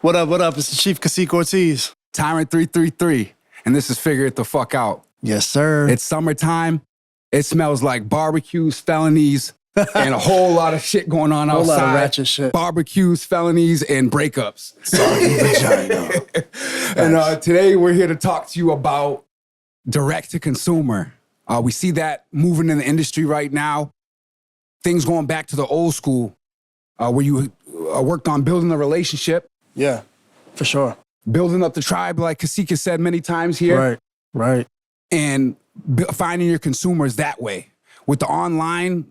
What up, what up? It's the Chief Kaseek Ortiz. Tyrant333, and this is Figure It the Fuck Out. Yes, sir. It's summertime. It smells like barbecues, felonies, and a whole lot of shit going on outside. A whole lot of ratchet shit. Barbecues, felonies, and breakups. Sorry, vagina. And today we're here to talk to you about direct-to-consumer. We see that moving in the industry right now. Things going back to the old school, where you worked on building a relationship. Yeah, for sure. Building up the tribe, like Kaseek has said many times here. Right. And finding your consumers that way. With the online,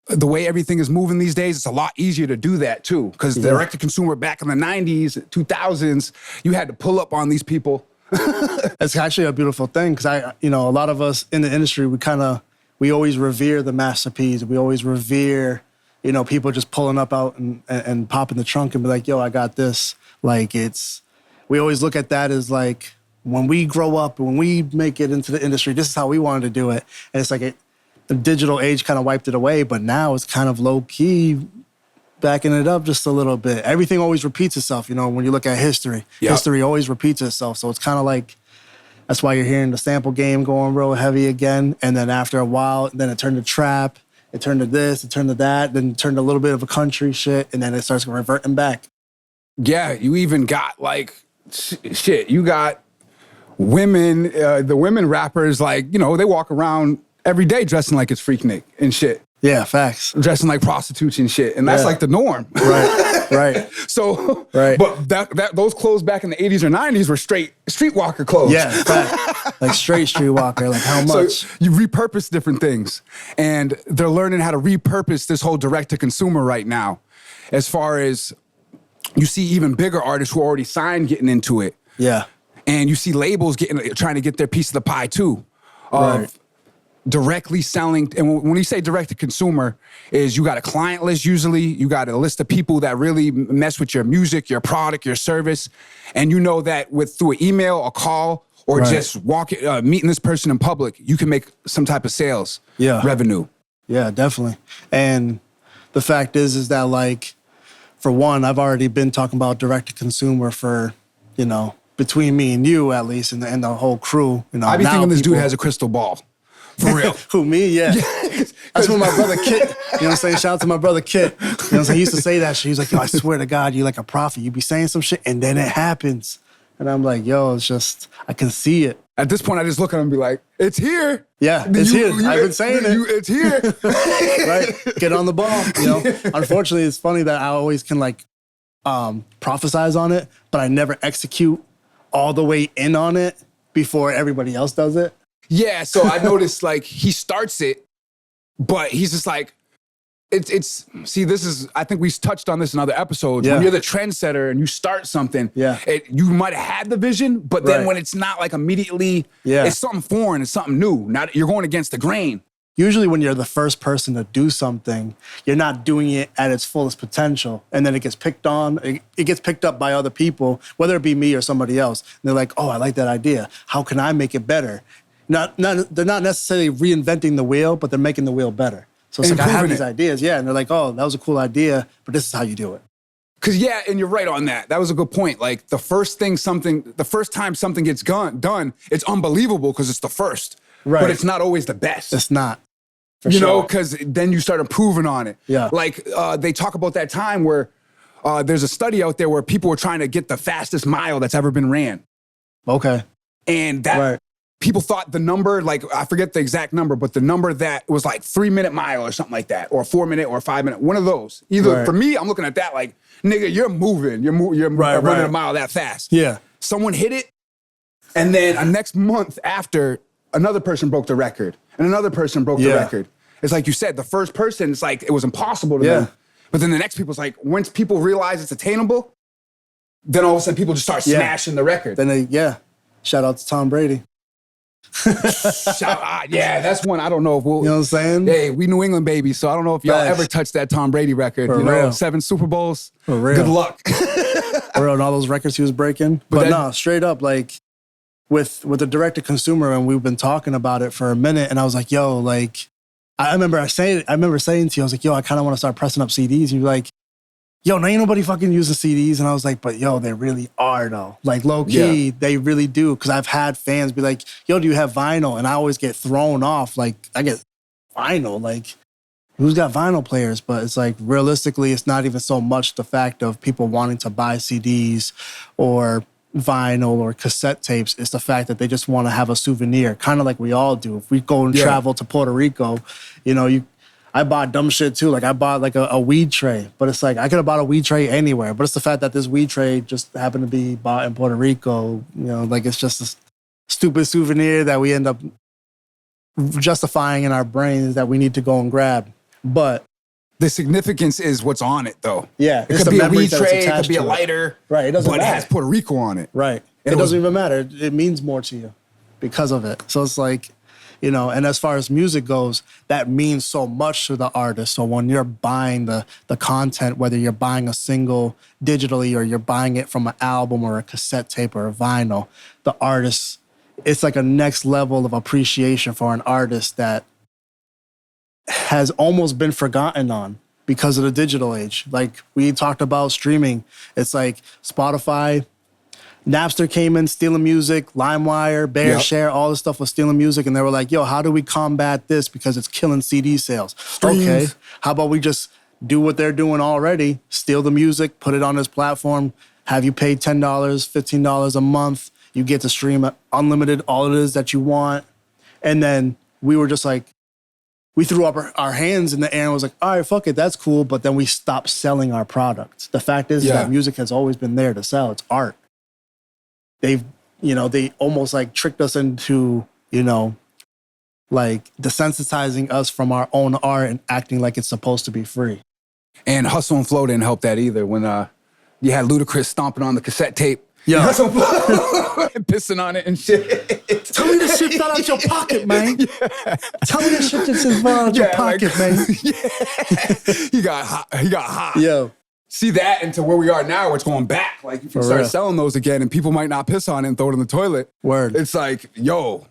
the way everything is moving these days, it's a lot easier to do that too. Because direct-to-consumer back in the 90s, 2000s, you had to pull up on these people. It's actually a beautiful thing because a lot of us in the industry, we always revere the masterpiece. We always revere, people just pulling up out and popping the trunk and be like, yo, I got this. Like we always look at that as like, when we grow up, when we make it into the industry, this is how we wanted to do it. And it's like the digital age kind of wiped it away, but now it's kind of low key, backing it up just a little bit. Everything always repeats itself, when you look at history. Yep. History always repeats itself. So it's kind of like, that's why you're hearing the sample game going real heavy again. And then after a while, then it turned to trap, it turned to this, it turned to that, then it turned to a little bit of a country shit, and then it starts reverting back. Yeah, you even got like, shit, you got women, the women rappers, like, they walk around every day dressing like it's Freaknik and shit. Yeah, facts. Dressing like prostitutes and shit. And that's like the norm. Right. So, but those clothes back in the 80s or 90s were straight streetwalker clothes. Yeah, fact. Like straight streetwalker, like how much? So you repurpose different things. And they're learning how to repurpose this whole direct-to-consumer right now. As far as you see even bigger artists who are already signed getting into it. Yeah. And you see labels trying to get their piece of the pie too. Directly selling, and when you say direct to consumer, is you got a client list usually, you got a list of people that really mess with your music, your product, your service, and you know that through an email, a call, or just meeting this person in public, you can make some type of sales revenue. Yeah, definitely. And the fact is that like, for one, I've already been talking about direct to consumer for, between me and you at least, and the whole crew. I be thinking this dude has a crystal ball. For real. Who, me? Yeah. That's what my brother Kit, you know what I'm saying? Shout out to my brother Kit. You know what I'm saying? He used to say that shit. He's like, yo, I swear to God, you're like a prophet. You be saying some shit and then it happens. And I'm like, yo, it's just, I can see it. At this point, I just look at him and be like, it's here. Yeah, it's here. I've been saying it. It's here. Right? Get on the ball, Unfortunately, it's funny that I always can like prophesize on it, but I never execute all the way in on it before everybody else does it. Yeah, so I noticed like he starts it, but he's just like, I think we touched on this in other episodes. Yeah. When you're the trendsetter and you start something, you might have had the vision, but then when it's not like immediately, it's something foreign, it's something new. You're going against the grain. Usually when you're the first person to do something, you're not doing it at its fullest potential. And then it gets picked on, it gets picked up by other people, whether it be me or somebody else. And they're like, oh, I like that idea. How can I make it better? They're not necessarily reinventing the wheel, but they're making the wheel better. So it's like, I have these ideas, and they're like, oh, that was a cool idea, but this is how you do it. Because, and you're right on that. That was a good point. Like, the first time something gets done, it's unbelievable because it's the first. Right. But it's not always the best. It's not. Because then you start improving on it. Yeah. Like, they talk about that time where there's a study out there where people were trying to get the fastest mile that's ever been ran. Okay. And that... People thought the number, like, I forget the exact number, but the number that was like 3-minute mile or something like that, or 4-minute or 5-minute, one of those. Either for me, I'm looking at that like, nigga, you're moving. You're running a mile that fast. Yeah. Someone hit it, and then next month after, another person broke the record, and another person broke the record. It's like you said, the first person, it's like, it was impossible to them. But then the next people's like, once people realize it's attainable, then all of a sudden people just start smashing the record. Then shout out to Tom Brady. That's one I don't know if we'll... You know what I'm saying? Hey, we New England babies, so I don't know if y'all ever touched that Tom Brady record. For real. 7 Super Bowls. For real. Good luck. For real, and all those records he was breaking. But no, straight up, like, with the direct-to-consumer, and we've been talking about it for a minute, and I was like, yo, like, I remember saying to you, I was like, yo, I kind of want to start pressing up CDs. And you're like, yo, ain't nobody fucking using CDs. And I was like, but yo, they really are though. Like low key, they really do. Cause I've had fans be like, yo, do you have vinyl? And I always get thrown off. Like I get vinyl, like who's got vinyl players? But it's like, realistically, it's not even so much the fact of people wanting to buy CDs or vinyl or cassette tapes. It's the fact that they just want to have a souvenir, kind of like we all do. If we go and travel to Puerto Rico, you know, I bought dumb shit too. Like I bought like a weed tray, but it's like I could have bought a weed tray anywhere. But it's the fact that this weed tray just happened to be bought in Puerto Rico. You know, like it's just a stupid souvenir that we end up justifying in our brains that we need to go and grab. But the significance is what's on it, though. Yeah, it could be a weed tray, it could be a lighter, right? It doesn't matter. But it has Puerto Rico on it, right? It doesn't even matter. It means more to you because of it. So it's like, you know. And as far as music goes, that means so much to the artist. So when you're buying the content, whether you're buying a single digitally or you're buying it from an album or a cassette tape or a vinyl, the artist, it's like a next level of appreciation for an artist that has almost been forgotten on because of the digital age. Like we talked about streaming. It's like Spotify, Napster came in stealing music, LimeWire, BearShare, all this stuff was stealing music. And they were like, yo, how do we combat this? Because it's killing CD sales. Streams. Okay, how about we just do what they're doing already, steal the music, put it on this platform, have you pay $10, $15 a month. You get to stream unlimited, all it is that you want. And then we were just like, we threw up our hands in the air and was like, all right, fuck it, that's cool. But then we stopped selling our products. The fact is that music has always been there to sell. It's art. They almost like tricked us into, you know, like desensitizing us from our own art and acting like it's supposed to be free. And Hustle and Flow didn't help that either. When you had Ludacris stomping on the cassette tape, Hustle and Flow pissing on it and shit. Tell me this shit fell out your pocket, man. Tell me this shit just fell out your pocket, man. He got hot. Yo. See that into where we are now, it's going back. Like you can start selling those again and people might not piss on it and throw it in the toilet. Word. It's like, yo,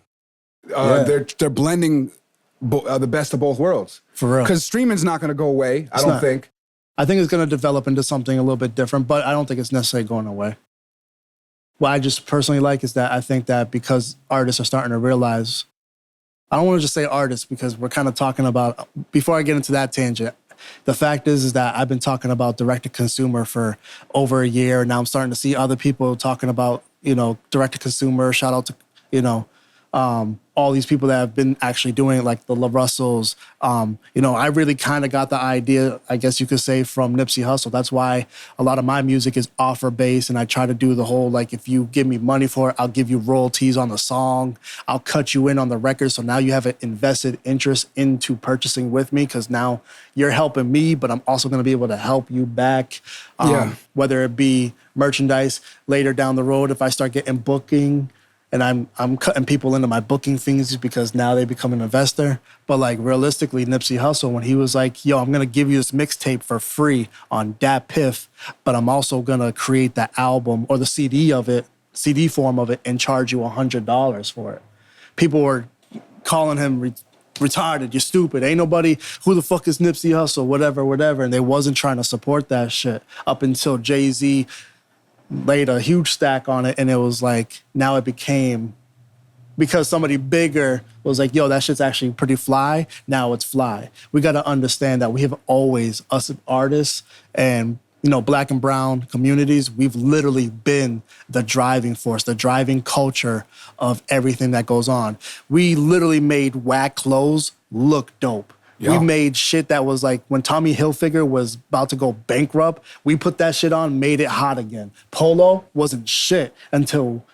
they're blending the best of both worlds. For real. Because streaming's not going to go away, I don't think. I think it's going to develop into something a little bit different, but I don't think it's necessarily going away. What I just personally like is that I think that because artists are starting to realize, I don't want to just say artists because we're kind of talking about, before I get into that tangent, the fact is that I've been talking about direct-to-consumer for over a year. Now I'm starting to see other people talking about, you know, direct-to-consumer. Shout out to, you know, all these people that have been actually doing it, like the La Russells. You know, I really kind of got the idea, I guess you could say, from Nipsey Hussle. That's why a lot of my music is offer-based, and I try to do the whole, like, if you give me money for it, I'll give you royalties on the song. I'll cut you in on the record, so now you have an invested interest into purchasing with me because now you're helping me, but I'm also going to be able to help you back. Whether it be merchandise later down the road, if I start getting booking, and I'm cutting people into my booking fees because now they become an investor. But like realistically, Nipsey Hussle, when he was like, yo, I'm gonna give you this mixtape for free on Dat Piff, but I'm also gonna create the album or the CD of it, CD form of it, and charge you $100 for it. People were calling him retarded, you're stupid, ain't nobody, who the fuck is Nipsey Hussle, whatever. And they wasn't trying to support that shit up until Jay-Z laid a huge stack on it, and it was like, now it became, because somebody bigger was like, yo, that shit's actually pretty fly, now it's fly. We gotta understand that we have always, us artists and, you know, black and brown communities, we've literally been the driving force, the driving culture of everything that goes on. We literally made whack clothes look dope. Yeah. We made shit that was like, when Tommy Hilfiger was about to go bankrupt, we put that shit on, made it hot again. Polo wasn't shit until,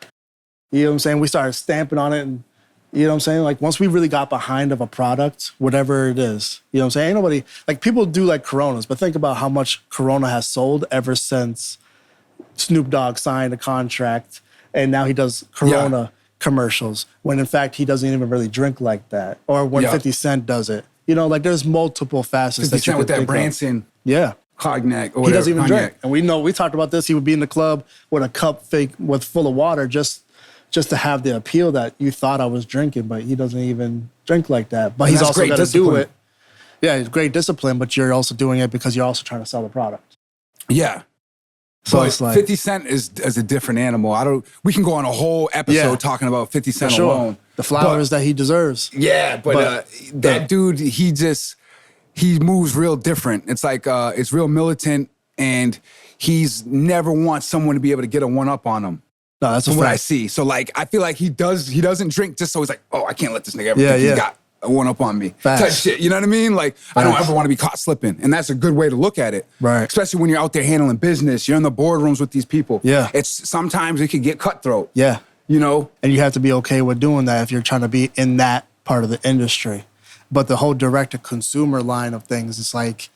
you know what I'm saying, we started stamping on it, and you know what I'm saying? Like once we really got behind of a product, whatever it is, you know what I'm saying? Ain't nobody, like people do like Coronas, but think about how much Corona has sold ever since Snoop Dogg signed a contract and now he does Corona commercials, when in fact he doesn't even really drink like that. Or when 50 Cent does it. You know, like there's multiple facets that you could with that think Branson cognac or whatever. He doesn't even drink. And we know, we talked about this, he would be in the club with a cup full of water just to have the appeal that you thought I was drinking, but he doesn't even drink like that. But he's also got to do it. Yeah, it's great discipline, but you're also doing it because you're also trying to sell the product. Yeah. So But it's like 50 Cent is a different animal. We can go on a whole episode talking about 50 Cent for sure. alone. The flowers that he deserves. Yeah, but that dude, he moves real different. It's like it's real militant, and he's never wants someone to be able to get a one up on him. No, that's from a what I fact. see. So like I feel like he doesn't drink just so he's like, oh, I can't let this nigga ever think he's got a one up on me. Facts. Type shit. You know what I mean? Like I don't ever want to be caught slipping. And that's a good way to look at it. Right. Especially when you're out there handling business. You're in the boardrooms with these people. Yeah. Sometimes it could get cutthroat. Yeah. You know? And you have to be okay with doing that if you're trying to be in that part of the industry. But the whole direct-to-consumer line of things, it's like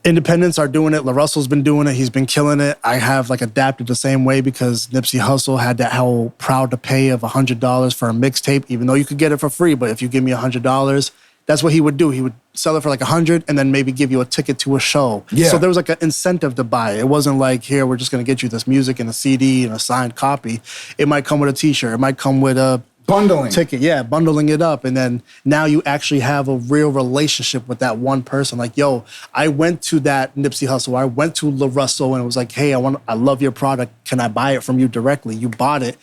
independents are doing it. LaRussell's been doing it. He's been killing it. I have like adapted the same way because Nipsey Hussle had that whole proud to pay of $100 for a mixtape, even though you could get it for free. But if you give me $100, that's what he would do. He would sell it for like $100 and then maybe give you a ticket to a show. Yeah. So there was like an incentive to buy it. It wasn't like, here, we're just going to get you this music and a CD and a signed copy. It might come with a t-shirt. It might come with a bundling ticket. Yeah, bundling it up. And then now you actually have a real relationship with that one person. Like, yo, I went to that Nipsey Hussle. I went to LaRussell and it was like, hey, I love your product. Can I buy it from you directly? You bought it.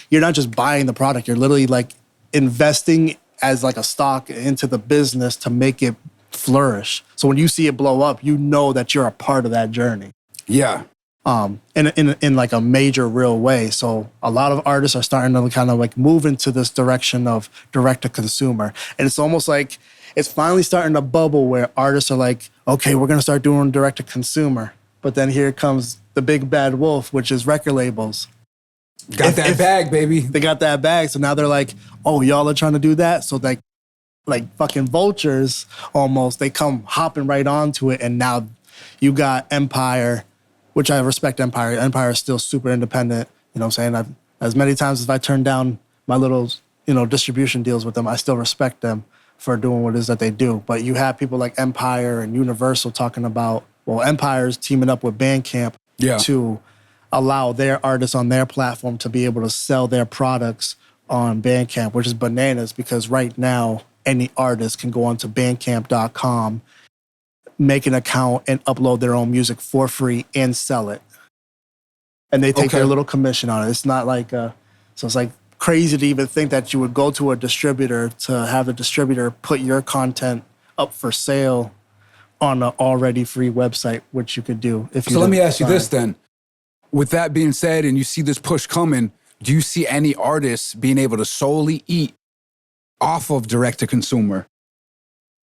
You're not just buying the product. You're literally like investing as like a stock into the business to make it flourish. So when you see it blow up, you know that you're a part of that journey. Yeah. In like a major real way. So a lot of artists are starting to kind of like move into this direction of direct to consumer. And it's almost like it's finally starting to bubble where artists are like, okay, we're going to start doing direct to consumer. But then here comes the big bad wolf, which is record labels. Got that bag, baby. They got that bag. So now they're like, oh, y'all are trying to do that. So like fucking vultures almost, they come hopping right onto it. And now you got Empire, which I respect Empire. Empire is still super independent. You know what I'm saying? As many times as I turn down my little, distribution deals with them, I still respect them for doing what it is that they do. But you have people like Empire and Universal talking about, well, Empire's teaming up with Bandcamp to allow their artists on their platform to be able to sell their products on Bandcamp, which is bananas because right now, any artist can go onto bandcamp.com, make an account and upload their own music for free and sell it. And they take their little commission on it. It's not like, so it's like crazy to even think that you would go to a distributor to have the distributor put your content up for sale on an already free website, which you could do. If you So let me ask you this then. With that being said, and you see this push coming, do you see any artists being able to solely eat off of direct to consumer?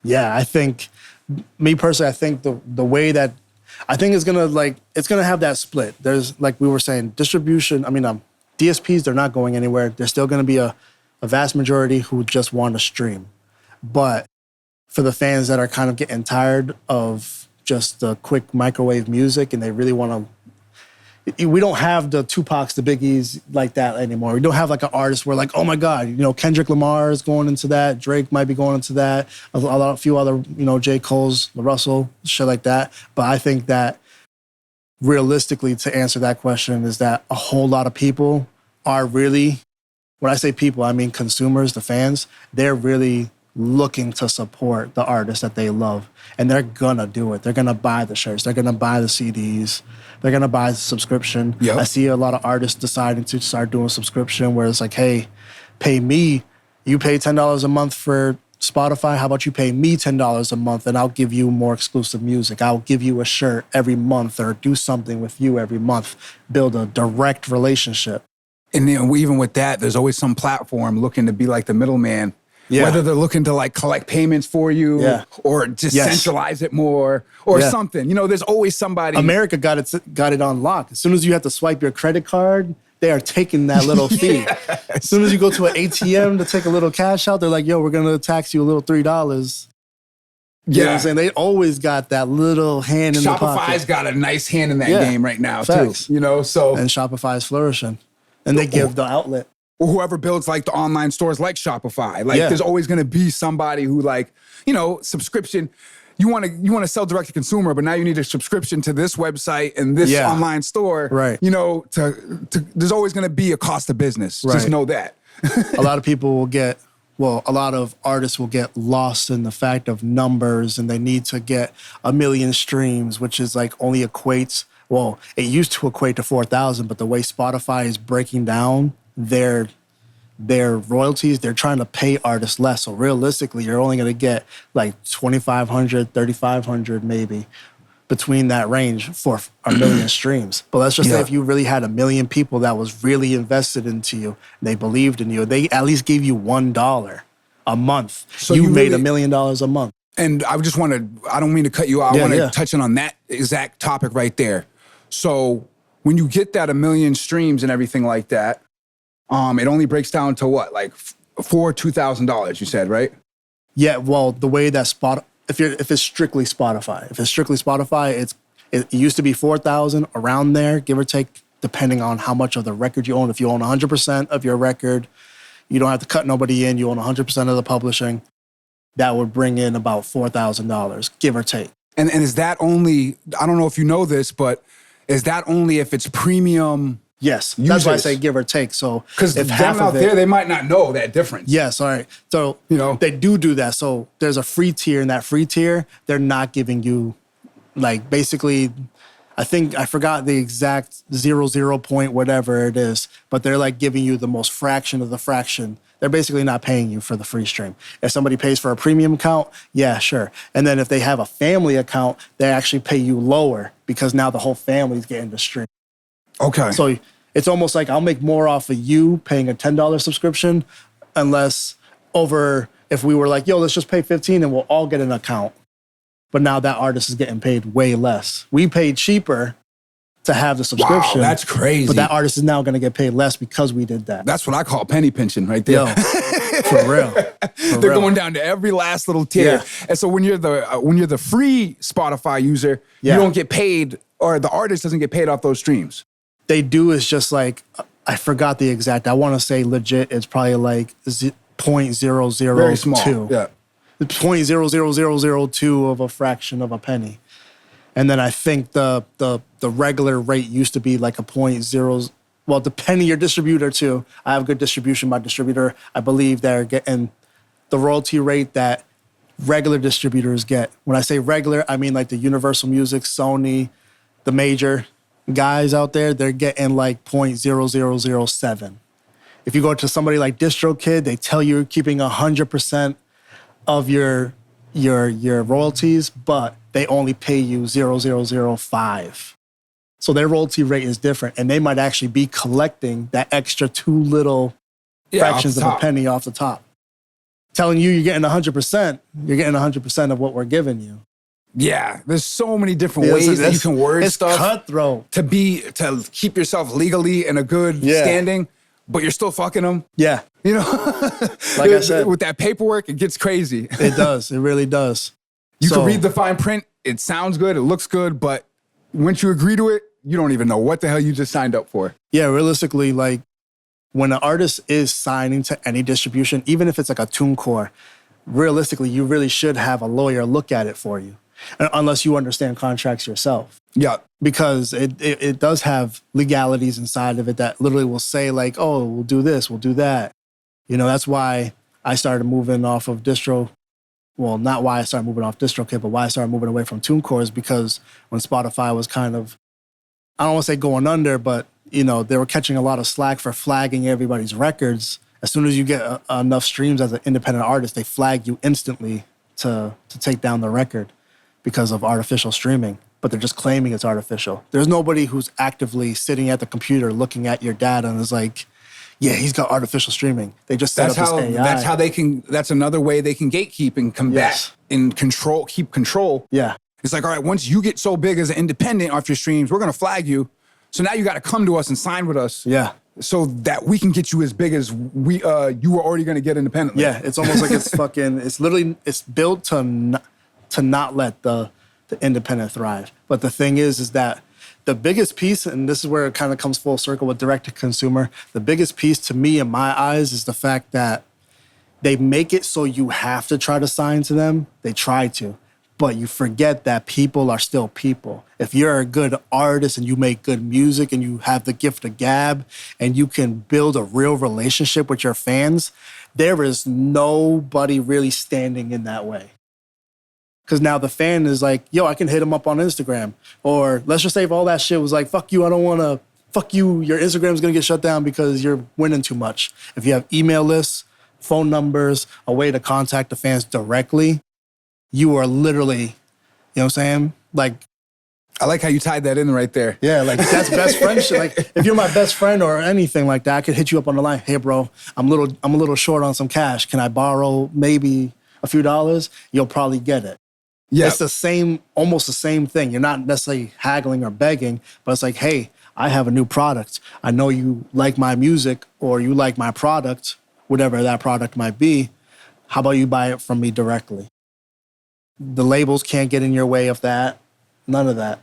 Yeah, I think, me personally, I think the way that, I think it's gonna have that split. There's, like we were saying, distribution, DSPs, they're not going anywhere. There's still gonna be a vast majority who just want to stream. But for the fans that are kind of getting tired of just the quick microwave music and they really want to, we don't have the Tupacs, the Biggies like that anymore. We don't have like an artist where like, oh my God, Kendrick Lamar is going into that. Drake might be going into that. A few other, J. Cole's, Russell, shit like that. But I think that realistically, to answer that question, is that a whole lot of people are really, when I say people, I mean consumers, the fans, they're really looking to support the artists that they love. And they're gonna do it. They're gonna buy the shirts. They're gonna buy the CDs. They're gonna buy the subscription. Yep. I see a lot of artists deciding to start doing subscription where it's like, hey, pay me. You pay $10 a month for Spotify. How about you pay me $10 a month and I'll give you more exclusive music. I'll give you a shirt every month or do something with you every month. Build a direct relationship. And then even with that, there's always some platform looking to be like the middleman. Yeah. Whether they're looking to like collect payments for you or just centralize it more or something. There's always somebody. America got it on lock. As soon as you have to swipe your credit card, they are taking that little fee. As soon as you go to an ATM to take a little cash out, they're like, yo, we're going to tax you a little $3. You know what I'm saying? They always got that little hand in the pocket. Shopify's got a nice hand in that game right now, too. So. And Shopify's flourishing. And they give the outlet. Or whoever builds like the online stores like Shopify. Like there's always gonna be somebody who like, subscription. You wanna sell direct to consumer, but now you need a subscription to this website and this online store. Right. There's always gonna be a cost of business. Right. Just know that. A lot of people will get well, a lot of artists will get lost in the fact of numbers, and they need to get 1 million streams, which is like only equates, well, it used to equate to 4,000, but the way Spotify is breaking down their royalties, they're trying to pay artists less. So realistically, you're only going to get like 2,500, 3,500 maybe, between that range for 1 million streams. But let's just say if you really had 1 million people that was really invested into you, they believed in you, they at least gave you $1 a month. So you made $1 million a month. And I just want to, I don't mean to cut you out. I want to touch on that exact topic right there. So when you get that 1 million streams and everything like that, it only breaks down to what, like $2,000, you said, right? Yeah, well, the way that if it's strictly Spotify, it used to be 4,000, around there, give or take, depending on how much of the record you own. If you own 100% of your record, you don't have to cut nobody in. You own 100% of the publishing. That would bring in about $4,000, give or take. And is that only? I don't know if you know this, but is that only if it's premium? Yes, users? That's why I say give or take. So because them out there, they might not know that difference. Yes, all right. So they do that. So there's a free tier. In that free tier, they're not giving you, like, basically, I forgot the exact 0.00 point whatever it is, but they're like giving you the most fraction of the fraction. They're basically not paying you for the free stream. If somebody pays for a premium account, yeah, sure. And then if they have a family account, they actually pay you lower because now the whole family's getting the stream. Okay. So it's almost like I'll make more off of you paying a $10 subscription, unless if we were like, yo, let's just pay 15 and we'll all get an account. But now that artist is getting paid way less. We paid cheaper to have the subscription. Wow, that's crazy. But that artist is now going to get paid less because we did that. That's what I call penny pinching right there. Yo, for real. They're going down to every last little tier. Yeah. And so when you're the free Spotify user, you don't get paid, or the artist doesn't get paid off those streams. They do is just like, I forgot the exact, I want to say legit, it's probably like 0.002. Very small. Yeah. 0.00002 of a fraction of a penny. And then I think the regular rate used to be like a 0.0, well, depending your distributor too. I have good distribution by distributor. I believe they're getting the royalty rate that regular distributors get. When I say regular, I mean like the Universal Music, Sony, the major guys out there, they're getting like 0.0007. If you go to somebody like DistroKid, they tell you you're keeping 100% of your royalties, but they only pay you 0.005. So their royalty rate is different, and they might actually be collecting that extra 2 little fractions of a penny off the top. Telling you you're getting 100%, you're getting 100% of what we're giving you. Yeah, there's so many different ways that you can word stuff. It's cutthroat. To keep yourself legally in a good standing, but you're still fucking them. Yeah. You know? Like I said. With that paperwork, it gets crazy. It does. It really does. You can read the fine print. It sounds good. It looks good. But once you agree to it, you don't even know what the hell you just signed up for. Yeah, realistically, like when an artist is signing to any distribution, even if it's like a TuneCore, realistically, you really should have a lawyer look at it for you. Unless you understand contracts yourself. Yeah. Because it does have legalities inside of it that literally will say like, oh, we'll do this, we'll do that. You know, that's why I started moving off of distro. Well, not why I started moving off DistroKid, but why I started moving away from TuneCore is because when Spotify was kind of, I don't want to say going under, but, you know, they were catching a lot of slack for flagging everybody's records. As soon as you get enough streams as an independent artist, they flag you instantly to take down the record because of artificial streaming, but they're just claiming it's artificial. There's nobody who's actively sitting at the computer looking at your data and is like, yeah, he's got artificial streaming. They just set up this AI. That's how they can, that's another way they can gatekeep and combat and control, keep control. Yeah. It's like, all right, once you get so big as an independent off your streams, we're going to flag you. So now you got to come to us and sign with us. Yeah. So that we can get you as big as you were already going to get independently. Yeah, it's almost like it's fucking, it's built to not let the independent thrive. But the thing is that the biggest piece, and this is where it kind of comes full circle with direct-to-consumer, the biggest piece to me in my eyes is the fact that they make it so you have to try to sign to them. They try to. But you forget that people are still people. If you're a good artist and you make good music and you have the gift of gab and you can build a real relationship with your fans, there is nobody really standing in that way. Because now the fan is like, yo, I can hit him up on Instagram. Or let's just say if all that shit was like, fuck you, I don't want to, fuck you, your Instagram's going to get shut down because you're winning too much. If you have email lists, phone numbers, a way to contact the fans directly, you are literally, you know what I'm saying? Like, I like how you tied that in right there. yeah, like that's best friendship. Like if you're my best friend or anything like that, I could hit you up on the line. Hey, bro, I'm a little short on some cash. Can I borrow maybe a few dollars? You'll probably get it. Yeah. It's the same, almost the same thing. You're not necessarily haggling or begging, but it's like, hey, I have a new product. I know you like my music or you like my product, whatever that product might be. How about you buy it from me directly? The labels can't get in your way of that. None of that.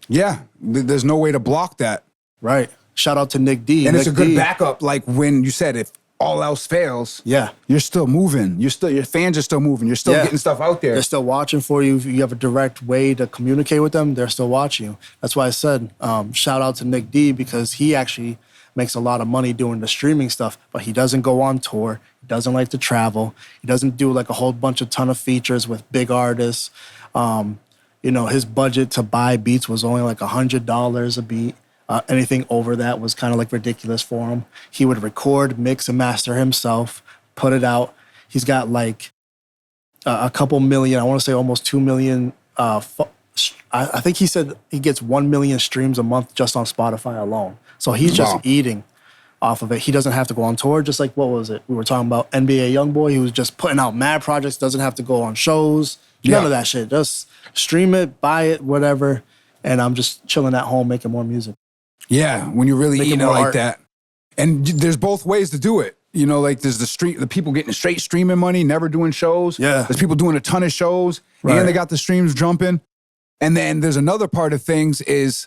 Yeah, there's no way to block that. Right. Shout out to Nick D. And Nick it's a good D. backup, like when you said if all else fails, Yeah. you're still moving. Your fans are still moving. You're still Yeah. getting stuff out there. They're still watching for you. If you have a direct way to communicate with them, they're still watching you. That's why I said, shout out to Nick D because he actually makes a lot of money doing the streaming stuff, but he doesn't go on tour. He doesn't like to travel. He doesn't do like a whole ton of features with big artists. You know, his budget to buy beats was only like $100 a beat. Anything over that was kind of like ridiculous for him. He would record, mix, and master himself, put it out. He's got like a couple million, I want to say almost 2 million. I think he said he gets 1 million streams a month just on Spotify alone. So he's just eating off of it. He doesn't have to go on tour, just like, what was it? We were talking about NBA Youngboy. He was just putting out mad projects, doesn't have to go on shows. None of that shit. Just stream it, buy it, whatever. And I'm just chilling at home making more music. Yeah, when you're really Making eating it more like art. that. And there's both ways to do it. You know, like there's the people getting straight streaming money, never doing shows. Yeah. There's people doing a ton of shows, Right. and they got the streams jumping. And then there's another part of things is,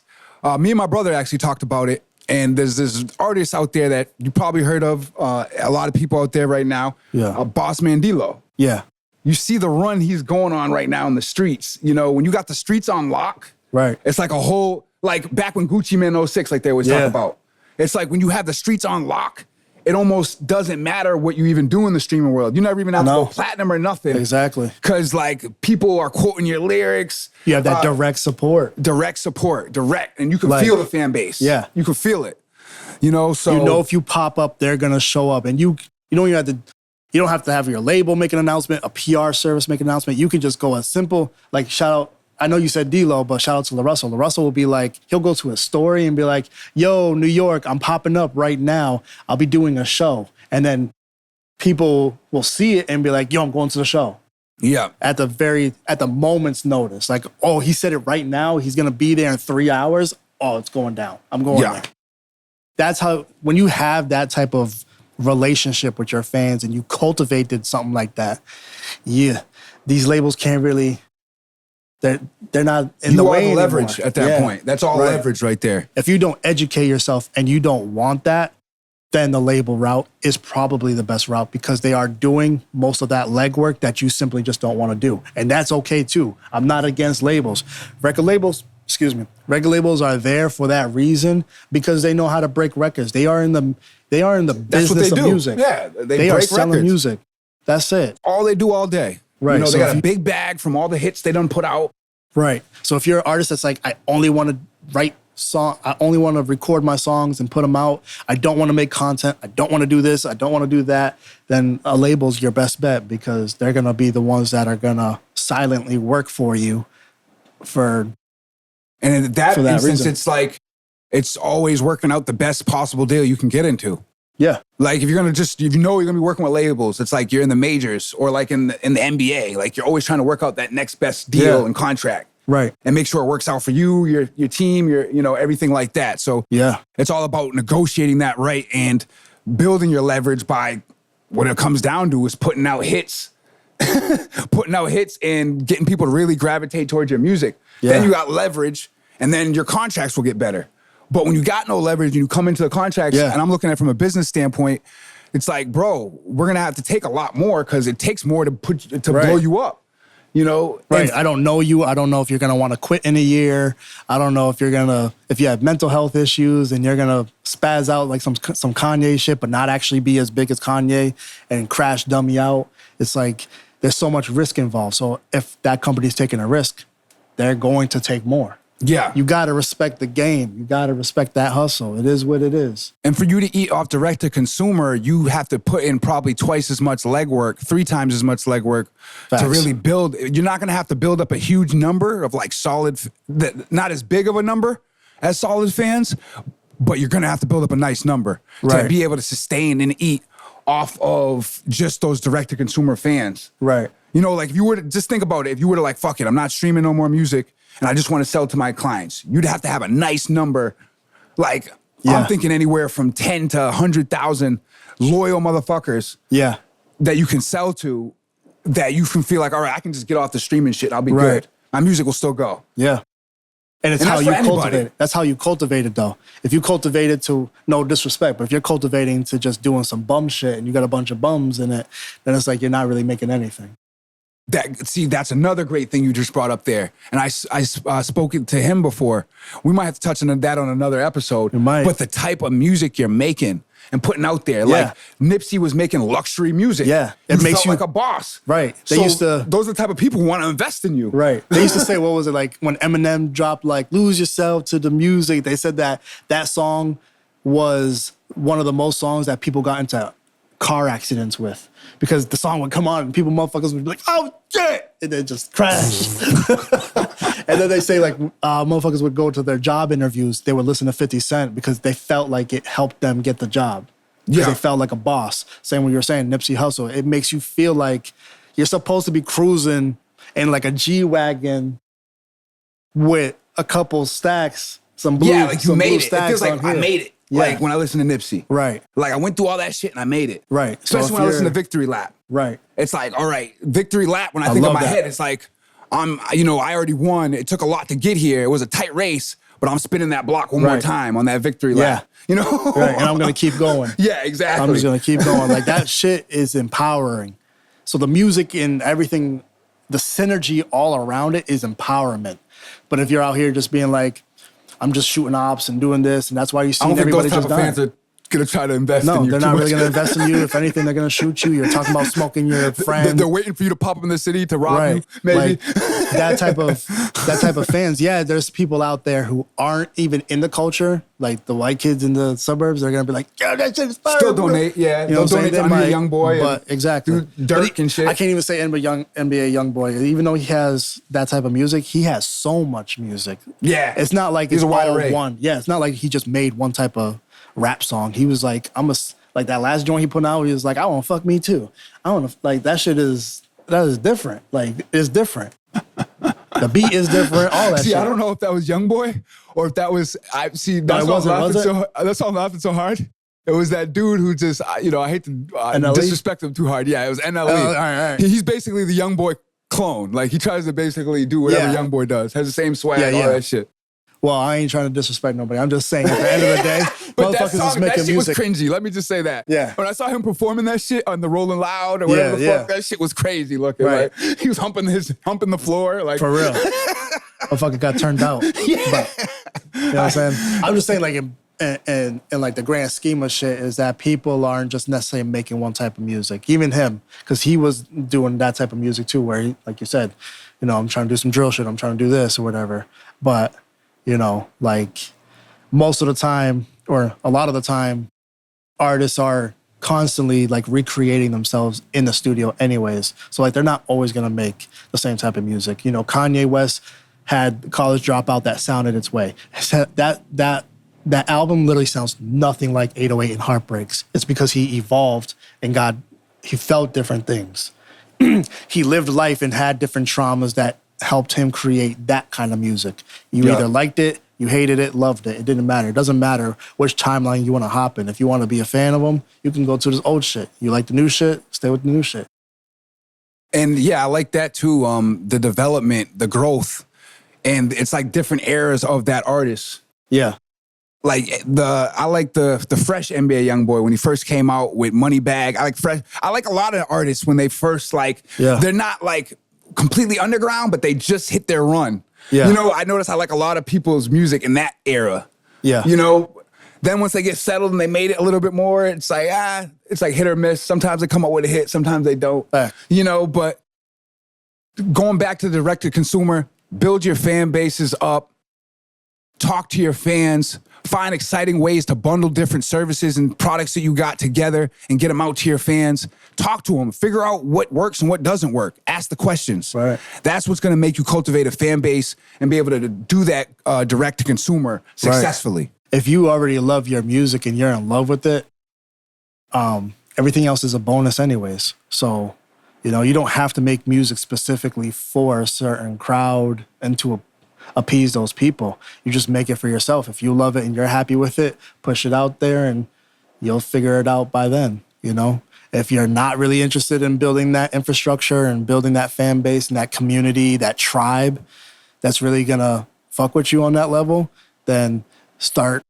me and my brother actually talked about it. And there's this artist out there that you probably heard of, a lot of people out there right now, Yeah. Boss Man D-Lo. Yeah. You see the run he's going on right now in the streets. You know, when you got the streets on lock, Right. it's like a whole, like back when Gucci Man 06, like they always talk Yeah. about. It's like when you have the streets on lock, it almost doesn't matter what you even do in the streaming world. You never even have to go platinum or nothing. Exactly. Because like people are quoting your lyrics. You have that direct support. Direct support, direct. And you can Like, feel the fan base. yeah. You can feel it. You know, so. You know if you pop up, they're going to show up. And you don't have to have your label make an announcement, a PR service make an announcement. You can just go as simple, like shout out, I know you said D-Lo, but shout out to LaRussell. LaRussell will be like, he'll go to his story and be like, yo, New York, I'm popping up right now. I'll be doing a show. And then people will see it and be like, yo, I'm going to the show. Yeah. At the moment's notice. Like, oh, he said it right now. He's going to be there in 3 hours. Oh, it's going down. I'm going there. That's how, when you have that type of relationship with your fans and you cultivated something like that, yeah, these labels can't really, they're not in the way You are the leverage anymore. at that point. That's all leverage right there. If you don't educate yourself and you don't want that, then the label route is probably the best route because they are doing most of that legwork that you simply just don't want to do. And that's okay too. I'm not against labels. Record labels are there for that reason because they know how to break records. They are in the That's what business they of do. music. Yeah, They are break selling records. music. That's it. All they do all day. Right. You know, So they if got you- a big bag from all the hits they done put out. Right. So if you're an artist that's like, I only want to write song, I only want to record my songs and put them out. I don't want to make content. I don't want to do this. I don't want to do that. Then a label's your best bet because they're going to be the ones that are going to silently work for you for. And in that For that instance, reason. it's like, it's always working out the best possible deal you can get into. Yeah. Like if you're gonna if you know you're gonna be working with labels, it's like you're in the majors or like in the NBA. Like you're always trying to work out that next best deal and contract. Right. And make sure it works out for you, your team, everything like that. So Yeah. it's all about negotiating that right and building your leverage by what it comes down to is putting out hits. Putting out hits and getting people to really gravitate towards your music. Yeah. Then you got leverage and then your contracts will get better. But when you got no leverage and you come into the contracts, and I'm looking at it from a business standpoint, it's like, bro, we're gonna have to take a lot more because it takes more to blow you up. You know, right? I don't know you. I don't know if you're gonna want to quit in a year. I don't know if if you have mental health issues and you're gonna spaz out like some Kanye shit, but not actually be as big as Kanye and crash dummy out. It's like there's so much risk involved. So if that company's taking a risk, they're going to take more. Yeah. You got to respect the game. You got to respect that hustle. It is what it is. And for you to eat off direct to consumer, you have to put in probably twice as much legwork, 3 times as much legwork to really build. You're not going to have to build up a huge number of like solid, not as big of a number as solid fans, but you're going to have to build up a nice number to be able to sustain and eat off of just those direct to consumer fans. Right. You know, like if you were to just think about it, if you were to like, fuck it, I'm not streaming no more music and I just want to sell to my clients, you'd have to have a nice number. Like I'm thinking anywhere from 10 to 100,000 loyal motherfuckers that you can sell to, that you can feel like, all right, I can just get off the streaming shit and I'll be good. My music will still go. Yeah. And it's how you cultivate it. That's how you cultivate it, though. If you cultivate it to, no disrespect, but if you're cultivating to just doing some bum shit and you got a bunch of bums in it, then it's like you're not really making anything. That's another great thing you just brought up there. And I spoke to him before. We might have to touch on that on another episode. We might. But the type of music you're making and putting out there, like Nipsey was making luxury music. Yeah. It makes you like a boss. Right. Those are the type of people who want to invest in you. Right. They used to say, what was it, like when Eminem dropped like Lose Yourself to the Music, they said that song was one of the most songs that people got into car accidents with, because the song would come on and motherfuckers would be like, oh shit, and then just crash. And then they say like motherfuckers would go to their job interviews, they would listen to 50 Cent because they felt like it helped them get the job. Because they felt like a boss. Same what you were saying, Nipsey Hussle. It makes you feel like you're supposed to be cruising in like a G-Wagon with a couple stacks, some blue, like you made it. It feels like I made it. Like when I listen to Nipsey. Right. Like I went through all that shit and I made it. Right. Especially when I listen to Victory Lap. Right. It's like, all right, Victory Lap, when I think in my head, it's like, I already won. It took a lot to get here. It was a tight race, but I'm spinning that block one more time on that Victory Lap. You know? Right. And I'm going to keep going. Yeah, exactly. I'm just going to keep going. Like that shit is empowering. So the music and everything, the synergy all around it is empowerment. But if you're out here just being like, I'm just shooting ops and doing this, and that's why you see everybody just dying. Fans are gonna try to invest in you. No, they're not really gonna invest in you. If anything, they're gonna shoot you. You're talking about smoking your friend. They're waiting for you to pop up in the city to rob you, maybe. Like, that type of fans. Yeah, there's people out there who aren't even in the culture, like the white kids in the suburbs. They're gonna be like, "Yo, that shit is fire." Still donate, you know they'll donate to NBA Young Boy, but exactly, Dirk and shit. I can't even say NBA Young Boy, even though he has that type of music. He has so much music. Yeah, it's not like it's all one. Yeah, it's not like he just made one type of rap song. He was like, like that last joint he put out, he was like, I want to fuck me too. I want to, like, that is different. Like, it's different. The beat is different, all that shit. I don't know if that was Young Boy or if that was, that's why I'm laughing so hard. It was that dude who just, I hate to disrespect him too hard. Yeah, it was NLE. All right. He's basically the Young Boy clone. Like, he tries to basically do whatever Young Boy does. Has the same swag, all that shit. Well, I ain't trying to disrespect nobody. I'm just saying, at the end of the day, motherfuckers is making music. That shit was cringy. Let me just say that. Yeah. When I saw him performing that shit on the Rolling Loud or whatever the fuck, that shit was crazy looking. Right. Like, he was humping the floor. Like, for real. Motherfucker got turned out. Yeah. But, you know what I'm saying? I'm just saying, like, in like the grand scheme of shit is that people aren't just necessarily making one type of music. Even him, because he was doing that type of music too, where he, like you said, I'm trying to do some drill shit. I'm trying to do this or whatever. But like most of the time, or a lot of the time, artists are constantly like recreating themselves in the studio anyways. So like they're not always gonna make the same type of music. Kanye West had College Dropout that sounded its way. That album literally sounds nothing like 808 and Heartbreaks. It's because he evolved and he felt different things. He lived life and had different traumas that helped him create that kind of music. You either liked it, you hated it, loved it. It didn't matter. It doesn't matter which timeline you want to hop in. If you want to be a fan of them, you can go to this old shit. You like the new shit, stay with the new shit. And yeah, I like that too. The development, the growth, and it's like different eras of that artist. Yeah. Like I like the fresh NBA Young Boy when he first came out with Moneybag. I like a lot of artists when they first they're not like completely underground, but they just hit their run. Yeah. You know, I notice I like a lot of people's music in that era. Yeah. You know, then once they get settled and they made it a little bit more, it's like, it's like hit or miss. Sometimes they come up with a hit, sometimes they don't. You know, but going back to the direct-to-consumer, build your fan bases up, talk to your fans, find exciting ways to bundle different services and products that you got together and get them out to your fans. Talk to them, figure out what works and what doesn't work. Ask the questions. Right. That's what's going to make you cultivate a fan base and be able to do that direct-to-consumer successfully. Right. If you already love your music and you're in love with it, everything else is a bonus anyways. So, you know, you don't have to make music specifically for a certain crowd and to appease those people. You just make it for yourself. If you love it and you're happy with it, push it out there and you'll figure it out by then, you know? If you're not really interested in building that infrastructure and building that fan base and that community, that tribe that's really gonna fuck with you on that level, then start,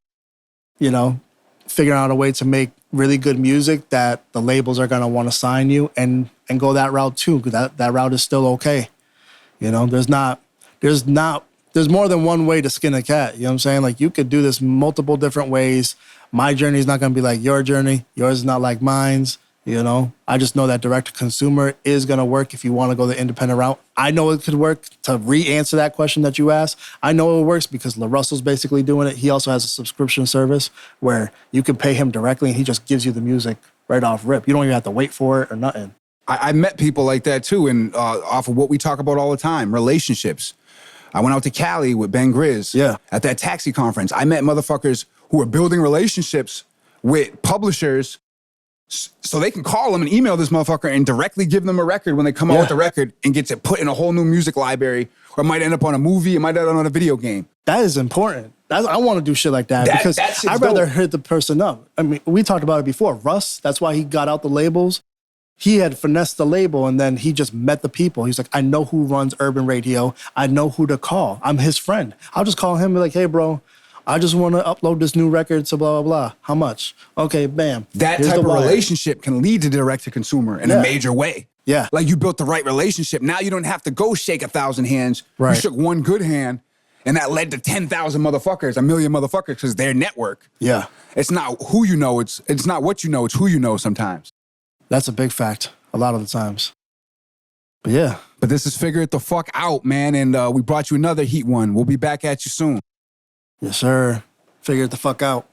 you know, figuring out a way to make really good music that the labels are gonna wanna sign you and go that route too, because that route is still okay. You know, there's more than one way to skin a cat. You know what I'm saying? Like, you could do this multiple different ways. My journey is not going to be like your journey. Yours is not like mine's. You know, I just know that direct-to-consumer is going to work if you want to go the independent route. I know it could work. To re-answer that question that you asked, I know it works because LaRussell's basically doing it. He also has a subscription service where you can pay him directly and he just gives you the music right off rip. You don't even have to wait for it or nothing. I met people like that too, and off of what we talk about all the time, relationships. I went out to Cali with Ben Grizz at that taxi conference. I met motherfuckers who were building relationships with publishers so they can call them and email this motherfucker and directly give them a record when they come out with the record and gets it put in a whole new music library, or it might end up on a movie, it might end up on a video game. That is important. I want to do shit like that because I'd rather hit the person up. I mean, we talked about it before. Russ, that's why he got out the labels. He had finessed the label and then he just met the people. He's like, I know who runs urban radio. I know who to call. I'm his friend. I'll just call him and be like, hey, bro, I just want to upload this new record to blah, blah, blah. How much? Okay, bam. That type of relationship can lead to direct-to-consumer in a major way. Yeah. Like, you built the right relationship. Now you don't have to go shake 1,000 hands. Right. You shook one good hand and that led to 10,000 motherfuckers, 1 million motherfuckers, because their network. Yeah. It's not who you know. It's not what you know. It's who you know sometimes. That's a big fact a lot of the times. But yeah. But this is Figure It the Fuck Out, man. And we brought you another heat one. We'll be back at you soon. Yes, sir. Figure it the fuck out.